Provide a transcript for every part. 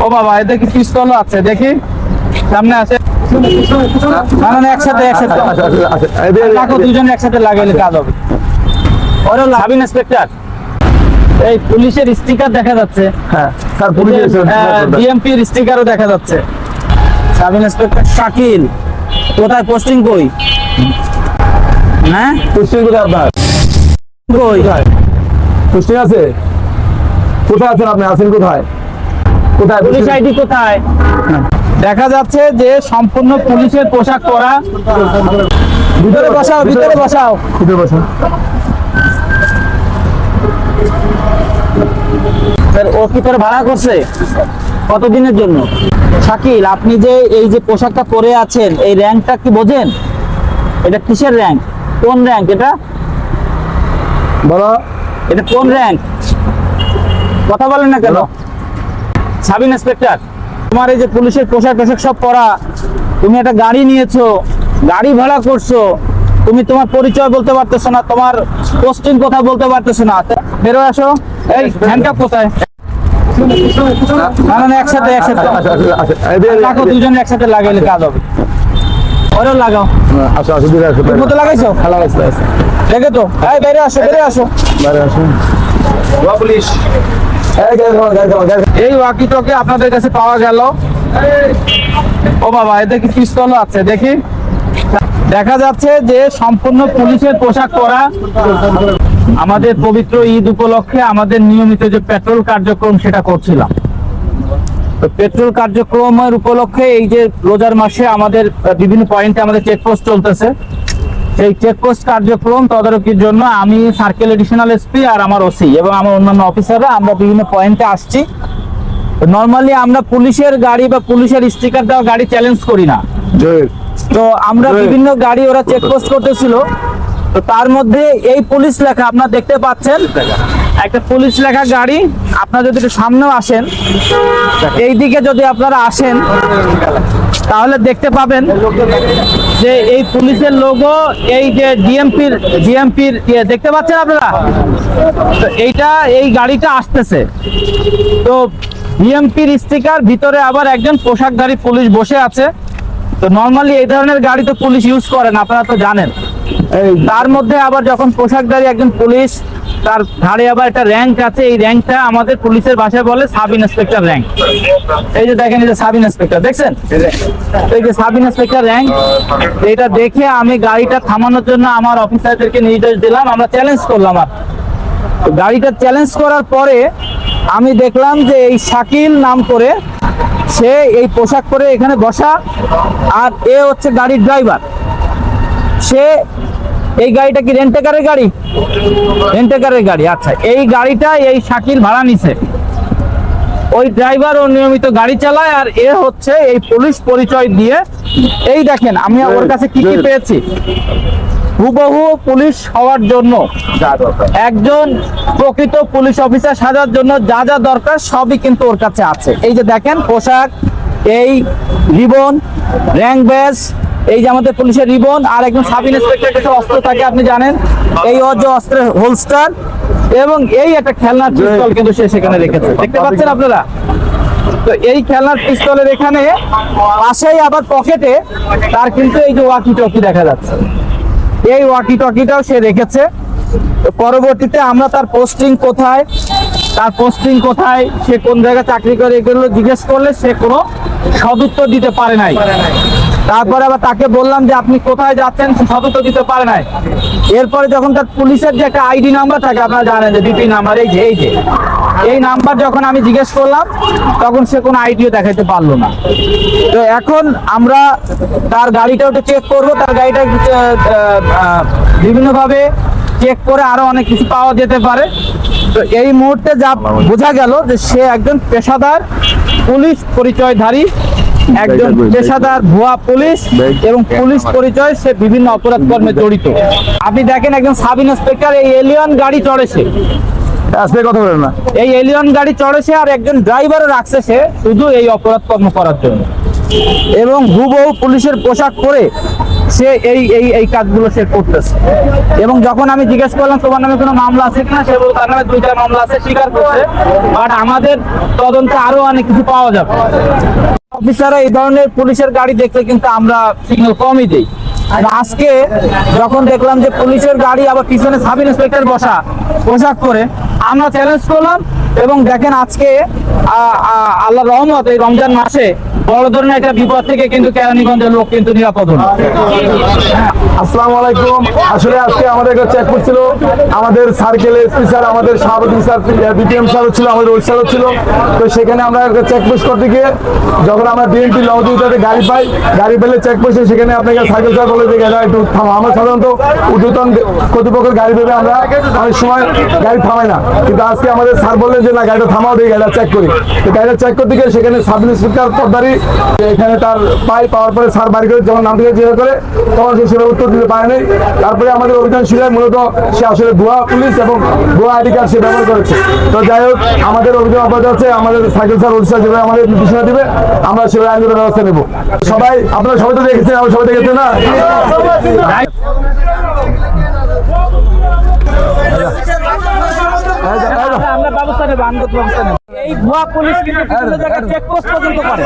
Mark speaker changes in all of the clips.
Speaker 1: ও বাবা, এতে কি পিস্তলও আছে? দেখি, সামনে আছে। না, একসাথে রাখো, দুজন একসাথে লাগাইলে কাজ হবে। ওরা সাব ইন্সপেক্টর, এই পুলিশের স্টিকার দেখা যাচ্ছে।
Speaker 2: হ্যাঁ স্যার, পুলিশের
Speaker 1: ডিএমপির স্টিকারও দেখা যাচ্ছে। সাব ইন্সপেক্টর শাকিল, কোথায় পোস্টিং? কই? হ্যাঁ,
Speaker 2: পোস্টিং কোথায় আপনার?
Speaker 1: কই
Speaker 2: পোস্টিং আছে? কোথায় আছেন আপনি? আছেন কোথায়? কোথায়
Speaker 1: পুলিশ আইডি কোথায়? দেখা যাচ্ছে যে সম্পূর্ণ পুলিশের পোশাক পরা। ভিতরে বসাও, ভিতরে বসাও।
Speaker 2: ভিতরে বসুন।
Speaker 1: ও কি তোর ভাড়া করছে? কতদিনের জন্য? শাকিল, আপনি যে এই যে পোশাকটা পরে আছেন, এই র্যাঙ্কটা কি বোঝেন? এটা কিসের র্যাঙ্ক? কোন র্যাঙ্ক এটা?
Speaker 2: বলো,
Speaker 1: এটা কোন র্যাঙ্ক? কথা বলেন না কেন? সাব ইন্সপেক্টর, তোমার এই যে পুলিশের পোশাক সব পরা, তুমি একটা গাড়ি নিয়েছো, গাড়ি ভাড়া করছো, তুমি তোমার পরিচয় বলতে পারতেছো না, তোমার পোস্টিং কথা বলতে পারতেছো না। বেরো আসো। এই হ্যান্ডকাপ কোথায়? না, একসাথে রাখো, দুজন একসাথে লাগাইলে কাজ হবে। ওরা লাগাও।
Speaker 2: আসো আসো, দূরে আসো।
Speaker 1: মতো লাগাইছো?
Speaker 2: খেলা আছে।
Speaker 1: দেখে তো, এই বাইরে আসো, বাইরে আসো।
Speaker 2: বাইরে আসুন। পুলিশ
Speaker 1: এই ওয়াকি টকি আপনাদের কাছে পাওয়া গেল। ও বাবা, এতে কি পিস্তলও আছে? দেখি, দেখা যাচ্ছে যে সম্পূর্ণ পুলিশের পোশাক পরা। আমাদের পবিত্র ঈদ উপলক্ষে আমাদের নিয়মিত যে পেট্রোল কার্যক্রম সেটা করছিলাম। তো পেট্রোল কার্যক্রমের উপলক্ষে এই যে রোজার মাসে আমাদের বিভিন্ন পয়েন্টে আমাদের চেকপোস্ট চলতেছে। সেই চেকপোস্ট কার্যক্রম তদারকির জন্য আমি সার্কেল এডিশনাল এসপি আর আমার ওসি এবং আমার অন্যান্য অফিসাররা আমরা বিভিন্ন পয়েন্টে আসছি। নর্মালি আমরা পুলিশের গাড়ি বা পুলিশের স্টিকার দেওয়া গাড়ি চ্যালেঞ্জ করি না। তো আমরা বিভিন্ন গাড়ি ওরা চেকপোস্ট করতেছিল, তো তার মধ্যে এই পুলিশ লেখা আপনারা দেখতে পাচ্ছেন, একটা পুলিশ লেখা গাড়ি। আপনারা যদি একটু সামনেও আসেন, এই দিকে যদি আপনারা আসেন তাহলে দেখতে পাবেন যে এই পুলিশের লোগো, এই যে জিএমপির দেখতে পাচ্ছেন আপনারা। তো এই গাড়িটা আসতেছে, তো জিএমপির স্টিকার, ভিতরে আবার একজন পোশাকধারী পুলিশ বসে আছে। তো নর্মালি এই ধরনের গাড়ি তো পুলিশ ইউজ করেন, আপনারা তো জানেন। তার মধ্যে আবার যখন পোশাকধারী একজন পুলিশ, তার ঘাড়ে আবার একটা র্যাঙ্ক আছে, এই র্যাঙ্কটা আমাদের পুলিশের ভাষায় বলে সাব ইন্সপেক্টর র্যাঙ্ক। এই যে দেখেন, এই যে সাব ইন্সপেক্টর দেখছেন, এই যে সাব ইন্সপেক্টর র্যাঙ্ক। এটা দেখে আমি গাড়িটা থামানোর জন্য আমার অফিসারদেরকে নির্দেশ দিলাম, আমরা চ্যালেঞ্জ করলাম। আর গাড়িটা চ্যালেঞ্জ করার পরে আমি দেখলাম যে এই শাকিল নাম করে সে এই পোশাক পরে এখানে বসা, আর এ হচ্ছে গাড়ির ড্রাইভার। সে এই গাড়িটা কি রেন্টেকারের গাড়ি? রেন্টেকারের গাড়ি। আচ্ছা, এই গাড়িটা এই শাকিল ভাড়া নিছে। ওই ড্রাইভার ও নিয়মিত গাড়ি চালায়, আর এ হচ্ছে এই পুলিশ পরিচয় দিয়ে। এই দেখেন আমি ওর কাছে কি কি পেয়েছি। হুবহু পুলিশ হওয়ার জন্য, একজন প্রকৃত পুলিশ অফিসার সাজার জন্য যা যা দরকার সবই কিন্তু ওর কাছে আছে। এই যে দেখেন পোশাক, এই রিবন, র্যাঙ্ক ব্যাজ, এই যে আমাদের পুলিশের রিবন, আর একজন সাব ইন্সপেক্টর কাছে অস্ত্র থাকে আপনি জানেন, এই ওর যে অস্ত্রের হোলস্টার, এবং এই একটা খেলনার পিস্তল কিন্তু সে সেখানে রেখেছে, দেখতে পাচ্ছেন আপনারা। তো এই খেলনার পিস্তলের এখানে পাশেই আবার পকেটে তার কিন্তু এই যে ওয়াকি টকি দেখা যাচ্ছে, এই ওয়াকি টকিটাও সে রেখেছে। পরবর্তীতে আমরা তার পোস্টিং কোথায়, সে কোন জায়গায় চাকরি করে, এগুলো জিজ্ঞেস করলে সে কোনো সদুত্তর দিতে পারে নাই। তারপরে আবার তাকে বললাম যে আপনি কোথায় যাচ্ছেন, সে সদুত্তর দিতে পারে নাই। এরপরে যখন তার পুলিশের যে একটা আইডি নাম্বার থাকে, আপনারা জানেন যে ডিপি নাম্বার, এই নাম্বার যখন আমি জিজ্ঞেস করলাম তখন সে কোনো আইডিও দেখাতে পারলো না। তো এখন আমরা তার গাড়িটা একটু চেক করবো, তার গাড়িটা বিভিন্নভাবে চেক করে আরো অনেক কিছু পাওয়া যেতে পারে। তো এই মুহূর্তে যা বোঝা গেল যে সে একজন পেশাদার পুলিশ পরিচয়ধারী, একজন পেশাদার ভুয়া পুলিশ, এবং পুলিশ পরিচয় সে বিভিন্ন অপরাধ কর্মে জড়িত। আপনি দেখেন একজন সাব ইন্সপেক্টর এই এলিয়ন গাড়ি চড়েছে,
Speaker 2: কথা বলেন না,
Speaker 1: এই এলিয়ন গাড়ি চড়েছে, আর একজন ড্রাইভারও রাখছে সে শুধু এই অপরাধ কর্ম করার জন্য, এবং হুবহু পুলিশের পোশাক পরে সে এই কাজগুলো সে করতেছে। এবং যখন আমি জিজ্ঞেস করলাম তোমার নামে কোনো মামলা আছে কিনা, সে বলল তার নামে 2টা মামলা আছে, স্বীকার করছে। বাট আমাদের তদন্তে আরো অনেক কিছু পাওয়া যাবে। অফিসাররা এই ধরনের পুলিশের গাড়ি দেখলে কিন্তু আমরা সিগন্যাল কমই দিই। আর আজকে যখন দেখলাম যে পুলিশের গাড়ি আবার পিছনে সাব ইন্সপেক্টর বসা পোশাক করে, আমরা চ্যালেঞ্জ করলাম। এবং দেখেন আজকে আল্লাহ রহমত এই রমজান মাসে বড় ধরনের একটা বিপদ থেকে কিন্তু কেরানীগঞ্জের লোক কিন্তু নিরাপদ হলো।
Speaker 2: আসসালামু আলাইকুম। আসলে আজকে আমাদের একটা চেক করছিল, আমাদের সার্কেল এসপি স্যার, আমাদের সভাপতি স্যার, বিপিএম স্যার ছিল, আমাদের ওই স্যারও ছিল। তো সেখানে আমরা একটা চেক পোস্ট করতে গিয়ে যখন আমরা বিএনপি লহদিতে গাড়ি পাই, গাড়ি পেলে চেক পোস্টে সেখানে আপনাকে সার্কেল স্যার বলে যে গাড়ি একটু থামা। আমরা সাধারণত ঊর্ধ্বতন কর্তৃপক্ষের গাড়ি পেলে আমরা অনেক সময় গাড়ি থামাই না, কিন্তু আজকে আমাদের স্যার বললেন যে না, গাড়িটা থামাও, দিয়ে গাড়িটা চেক করি। তো গাড়িটা চেক করতে গিয়ে সেখানে সাব ইন্সপেক্টর পদ্মারি এখানে তার পাওয়ার পরে স্যার বাড়ি করে যখন নাম থেকে জিজ্ঞাসা করে তখন সে সেটা উত্তর দিতে পারে নাই। তারপরে আমাদের অভিযান শুরু হয়, মূলত সে আসলে ভুয়া পুলিশ এবং ভুয়া আইডি কার্ড সে ব্যবহার করেছে। তো যাই হোক, আমাদের অভিযোগ অব্যাহত আছে। আমাদের সাইকেল স্যার ওড়িশা যেভাবে আমাদের নির্দেশনা দিবে আমরা সেভাবে আইনগত ব্যবস্থা নেব। সবাই আপনারা সবাই তো দেখেছেন, আমরা সবাই দেখেছেন না?
Speaker 1: আমরা ব্যবস্থা নেব, আইনগত ব্যবস্থা নেব। এই ভুয়া পুলিশ কিন্তু বিভিন্ন জায়গায় চেক পোস্ট পর্যন্ত করে।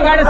Speaker 1: গাড়ি